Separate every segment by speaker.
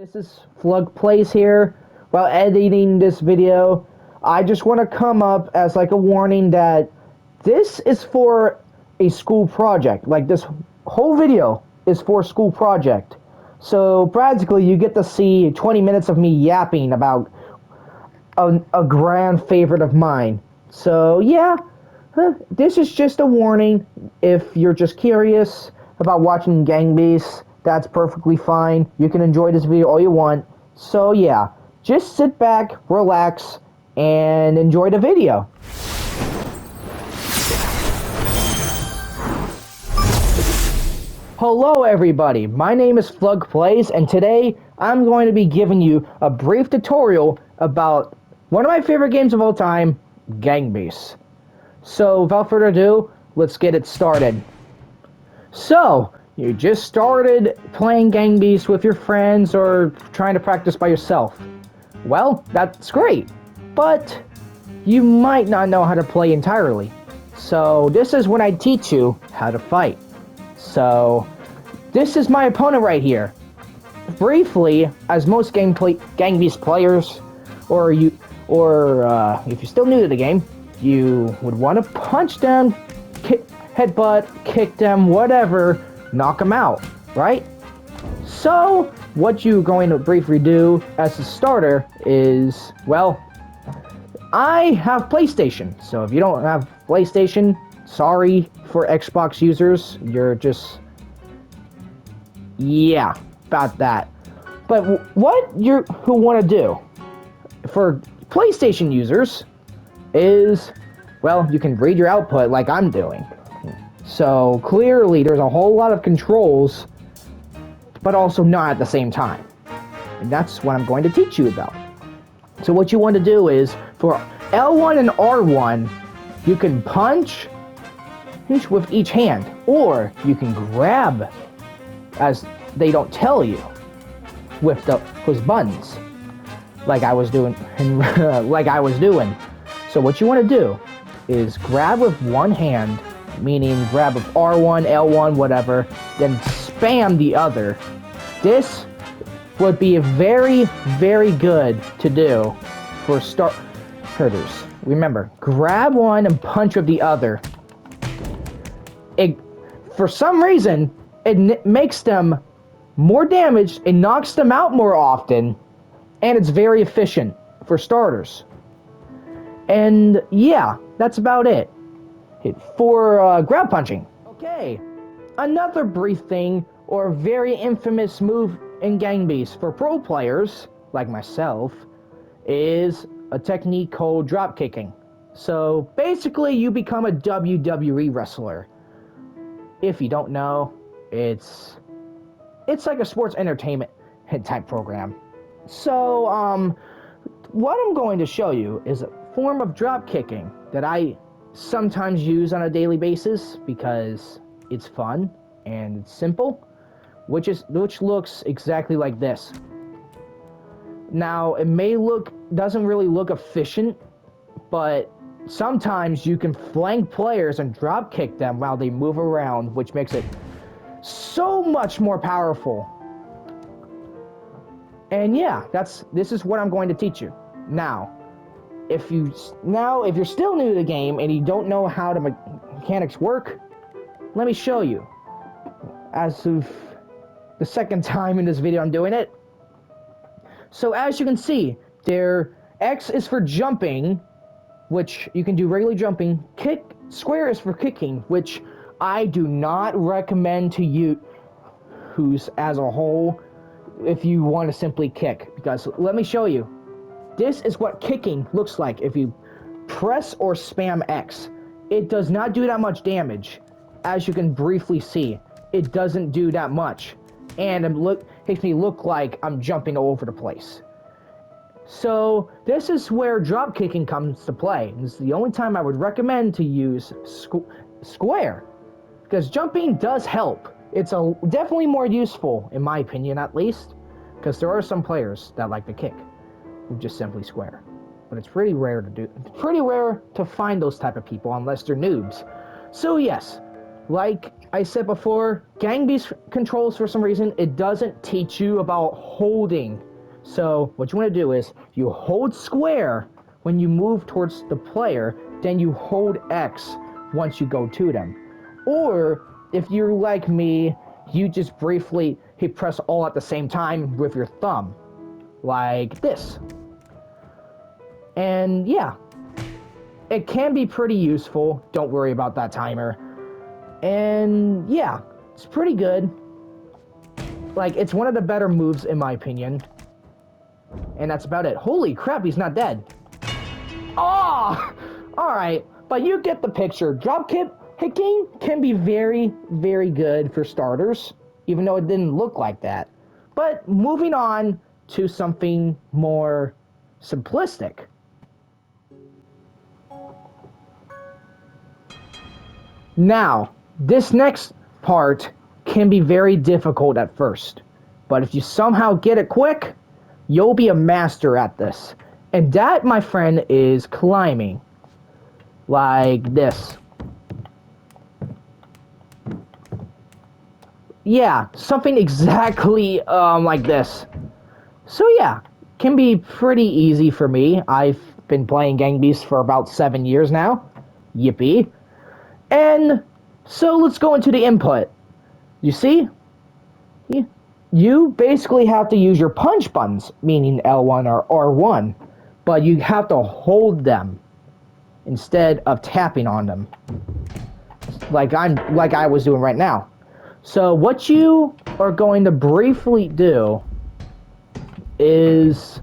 Speaker 1: This is Flug Plays here. While editing this video, I just want to come up as like a warning that this is for a school project. Like this whole video is for a school project. So practically you get to see 20 minutes of me yapping about a grand favorite of mine. So yeah, this is just a warning. If you're just curious about watching Gang Beasts, that's perfectly fine. You can enjoy this video all you want. So yeah, just sit back, relax, and enjoy the video. Hello everybody, my name is Flug Plays, and today I'm going to be giving you a brief tutorial about one of my favorite games of all time, Gang Beasts. So without further ado, let's get it started. So, you just started playing Gang Beasts with your friends or trying to practice by yourself. Well, that's great, but you might not know how to play entirely. So this is when I teach you how to fight. So, this is my opponent right here. Briefly, as most Gang Beasts players, or if you're still new to the game, you would want to punch them, headbutt, kick them, whatever, knock them out, right? So, what you're going to briefly do as a starter is, well, I have PlayStation, so if you don't have PlayStation, sorry for Xbox users, you're just, yeah, about that. But what who want to do for PlayStation users is, well, you can read your output like I'm doing. So clearly there's a whole lot of controls, but also not at the same time. And that's what I'm going to teach you about. So what you want to do is, for L1 and R1, you can punch with each hand, or you can grab, as they don't tell you, with those buttons, like I was doing. So what you want to do is grab with one hand, meaning grab with R1, L1, whatever, then spam the other. This would be very, very good to do for starters. Remember, grab one and punch with the other. For some reason, it makes them more damage, it knocks them out more often, and it's very efficient for starters. And yeah, that's about it for grab punching. Okay, another brief thing, or very infamous move in Gang Beasts for pro players like myself, is a technique called drop kicking. So basically you become a WWE wrestler. If you don't know, it's like a sports entertainment type program. So what I'm going to show you is a form of drop kicking that I sometimes use on a daily basis because it's fun and it's simple, which looks exactly like this. Now, it doesn't really look efficient, but sometimes you can flank players and drop kick them while they move around, which makes it so much more powerful. And yeah, this is what I'm going to teach you. Now, if you're still new to the game and you don't know how the mechanics work, let me show you. As of the second time in this video I'm doing it. So as you can see, X is for jumping, which you can do regular jumping. Square is for kicking, which I do not recommend to use as a whole if you want to simply kick. Because let me show you. This is what kicking looks like if you press or spam X. It does not do that much damage. As you can briefly see, it doesn't do that much. And it makes me look like I'm jumping all over the place. So this is where drop kicking comes to play. This is the only time I would recommend to use square. Because jumping does help. It's definitely more useful, in my opinion at least. Because there are some players that like to kick, who just simply square. But it's pretty rare to find those type of people unless they're noobs. So yes, Like I said before, Gang Beast controls, for some reason, it doesn't teach you about holding. So what you want to do is you hold square when you move towards the player, then you hold X once you go to them. Or if you're like me, you just briefly hit press all at the same time with your thumb, like this. And yeah, it can be pretty useful. Don't worry about that timer. And yeah, it's pretty good. Like, it's one of the better moves in my opinion. And that's about it. Holy crap, he's not dead. Oh! Alright, but you get the picture. Dropkick kicking can be very, very good for starters, even though it didn't look like that. But moving on to something more simplistic. Now, this next part can be very difficult at first, but if you somehow get it quick, you'll be a master at this. And that, my friend, is climbing. Like this. Yeah, something exactly like this. So yeah, can be pretty easy for me. I've been playing Gang Beasts for about 7 years now. Yippee. And so let's go into the input. You see? You basically have to use your punch buttons, meaning L1 or R1, but you have to hold them instead of tapping on them, like I was doing right now. So what you are going to briefly do is,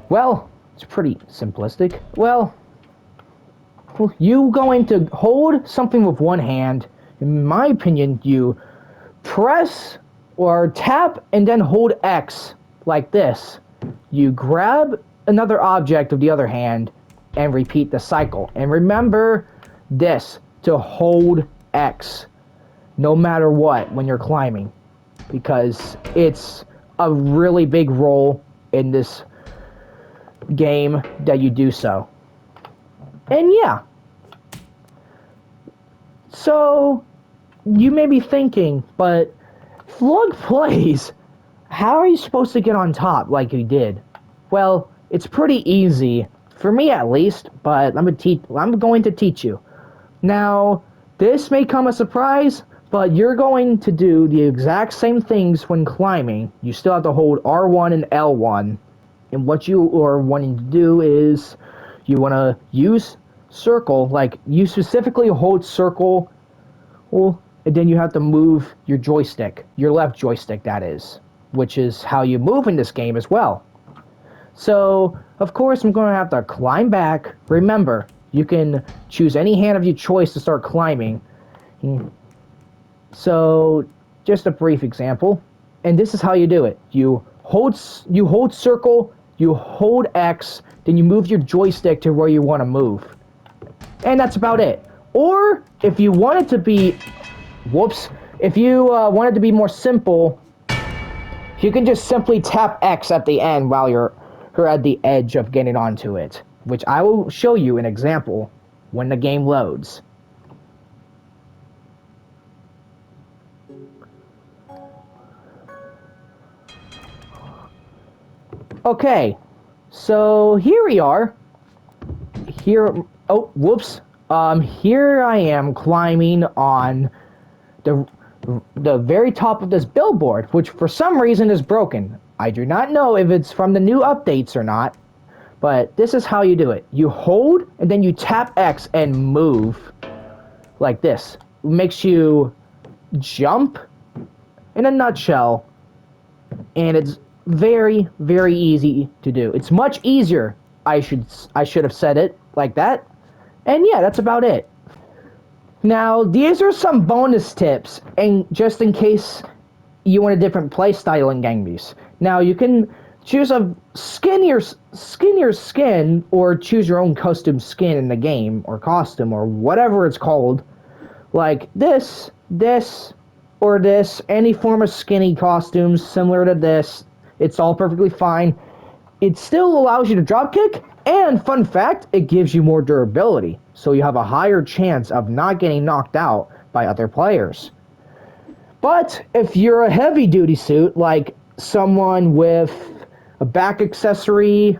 Speaker 1: well, it's pretty simplistic. Well, you going to hold something with one hand. In my opinion, you press or tap and then hold X like this. You grab another object with the other hand and repeat the cycle. And remember this, to hold X no matter what when you're climbing, because it's a really big role in this game that you do so. And yeah, so you may be thinking, but Flug plays, how are you supposed to get on top like you did? Well, it's pretty easy, for me at least, but I'm going to teach you. Now, this may come as a surprise, but you're going to do the exact same things when climbing. You still have to hold R1 and L1, and what you are wanting to do is you want to use circle, like you specifically hold circle, well, and then you have to move your joystick, your left joystick that is, which is how you move in this game as well. So, of course, I'm going to have to climb back. Remember, you can choose any hand of your choice to start climbing. So, just a brief example, and this is how you do it. You hold circle, you hold X, then you move your joystick to where you want to move. And that's about it. Or, if you want it to be, if you want it to be more simple, you can just simply tap X at the end while you're at the edge of getting onto it, which I will show you an example when the game loads. Okay, so here we are. Here I am climbing on the very top of this billboard, which for some reason is broken. I do not know if it's from the new updates or not, but this is how you do it. You hold, and then you tap X and move, like this. It makes you jump, in a nutshell, and it's very, very easy to do. It's much easier, I should have said it like that, and yeah, that's about it. Now, these are some bonus tips, and just in case you want a different playstyle in Gang Beasts. Now, you can choose a skinnier skin, or choose your own custom skin in the game, or costume, or whatever it's called. Like this, or this, any form of skinny costumes similar to this. It's all perfectly fine. It still allows you to dropkick, And fun fact, it gives you more durability, so you have a higher chance of not getting knocked out by other players. But if you're a heavy duty suit, like someone with a back accessory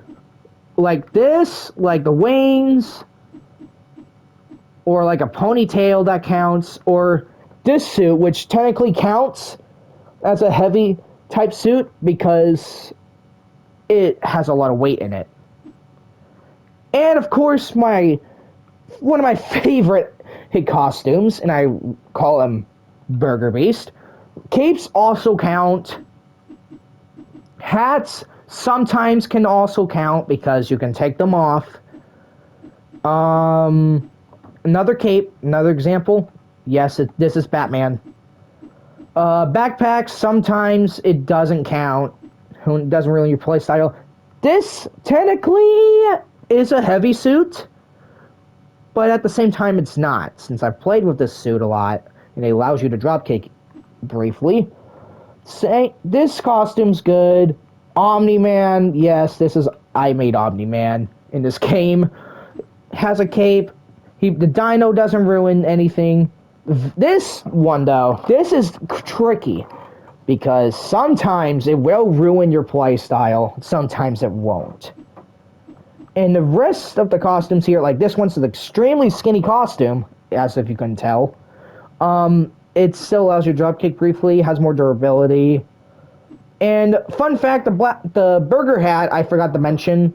Speaker 1: like this, like the wings, or like a ponytail that counts, or this suit, which technically counts as a heavy type suit because it has a lot of weight in it. And of course, one of my favorite costumes, and I call him Burger Beast. Capes also count. Hats sometimes can also count because you can take them off. Another cape, another example. Yes, this is Batman. Backpacks, sometimes it doesn't count. It doesn't ruin your playstyle. This technically is a heavy suit, but at the same time it's not, since I've played with this suit a lot, and it allows you to dropkick briefly. Say, this costume's good. Omni-Man, yes, I made Omni-Man in this game. Has a cape. The dino doesn't ruin anything. This one, though, this is tricky, because sometimes it will ruin your playstyle, sometimes it won't. And the rest of the costumes here, like this one's an extremely skinny costume, as if you couldn't tell. It still allows you to dropkick briefly, has more durability. And fun fact, the burger hat, I forgot to mention,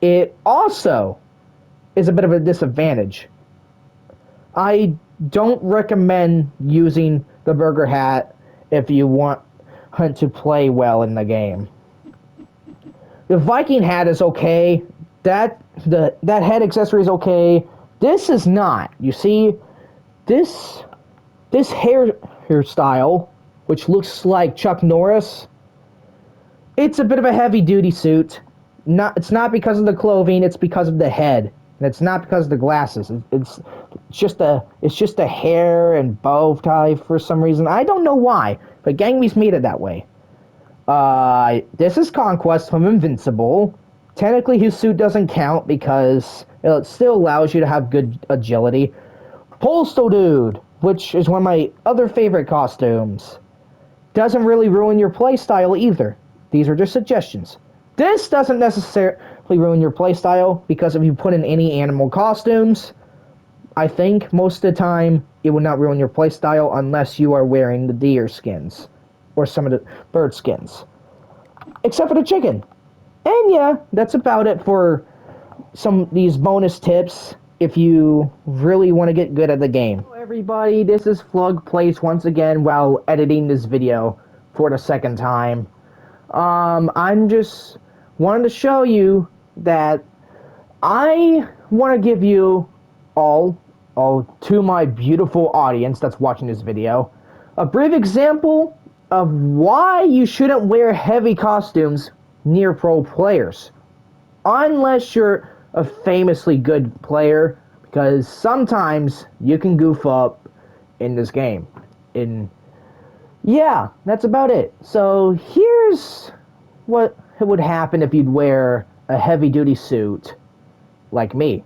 Speaker 1: it also is a bit of a disadvantage. I don't recommend using the burger hat if you want to play well in the game. The Viking hat is okay. That head accessory is okay. This is not. You see, this hairstyle, which looks like Chuck Norris, it's a bit of a heavy-duty suit. It's not because of the clothing, it's because of the head. And it's not because of the glasses. It's just a hair and bow tie for some reason. I don't know why, but Gang Beasts made it that way. This is Conquest from Invincible. Technically, his suit doesn't count because it still allows you to have good agility. Postal Dude, which is one of my other favorite costumes, doesn't really ruin your playstyle either. These are just suggestions. This doesn't necessarily ruin your playstyle because if you put in any animal costumes, I think most of the time it will not ruin your playstyle unless you are wearing the deer skins or some of the bird skins. Except for the chicken. And yeah, that's about it for some of these bonus tips if you really want to get good at the game. Hello everybody, this is Flug Plays once again while editing this video for the second time. I'm just wanted to show you that I want to give you all to my beautiful audience that's watching this video, a brief example of why you shouldn't wear heavy costumes near pro players. Unless you're a famously good player, because sometimes you can goof up in this game. Yeah, that's about it. So here's what would happen if you'd wear a heavy-duty suit like me.